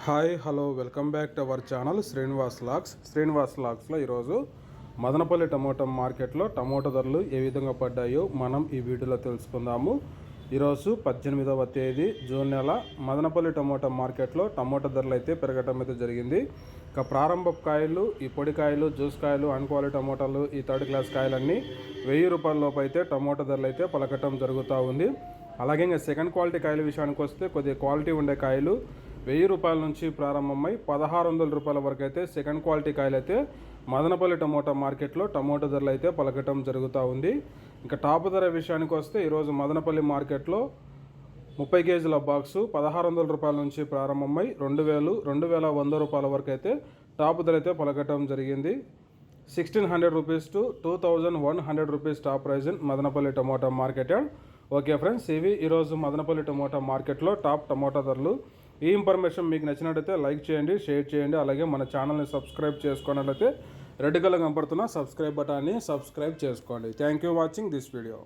Hi hello welcome back to our channel Srinivas లాగ్స్లో ఈరోజు Madanapalle tomato మార్కెట్లో టమోటా ధరలు ఏ విధంగా పడ్డాయో మనం ఈ వీడియోలో తెలుసుకుందాము. ఈరోజు 18వ తేదీ జూన్ నెల మదనపల్లి టమోటా మార్కెట్లో టమోటా ధరలు అయితే పెరగటం అయితే జరిగింది. ఇక ప్రారంభ కాయలు, ఈ పొడి కాయలు, జ్యూస్ కాయలు, అన్క్వాలిటీ టమోటాలు, ఈ థర్డ్ క్లాస్ కాయలన్నీ 1000 రూపాయల లోపు అయితే టమోటా ధరలు అయితే పలకటం జరుగుతూ ఉంది. అలాగే ఇంకా సెకండ్ క్వాలిటీ కాయల విషయానికి వస్తే కొద్దిగా క్వాలిటీ ఉండే కాయలు 1000 రూపాయల నుంచి ప్రారంభమై 1600 రూపాయల వరకు అయితే సెకండ్ క్వాలిటీ కాయలు అయితే మదనపల్లి టమోటా మార్కెట్లో టమోటా ధరలు అయితే పలకటం జరుగుతూ ఉంది. ఇంకా టాప్ ధర విషయానికి వస్తే ఈరోజు మదనపల్లి మార్కెట్లో 30 కేజీల బాక్సు 1600 రూపాయల నుంచి ప్రారంభమై 2100 రూపాయల వరకు అయితే టాప్ ధర అయితే పలకటం జరిగింది. 1600 rupees to 2100 rupees top price in Madanapalle tomato market. Okay friends, ఇవి ఈరోజు మదనపల్లి టమోటా మార్కెట్లో టాప్ టమోటా ధరలు. ఈ ఇన్ఫర్మేషన్ మీకు నచ్చినట్లయితే లైక్ చేయండి, షేర్ చేయండి. అలాగే మన ఛానల్ని సబ్స్క్రైబ్ చేసుకున్నట్లయితే రెడ్ కలర్ కనపడుతున్న సబ్స్క్రైబ్ బటన్ని సబ్స్క్రైబ్ చేసుకోండి. Thank you watching this video.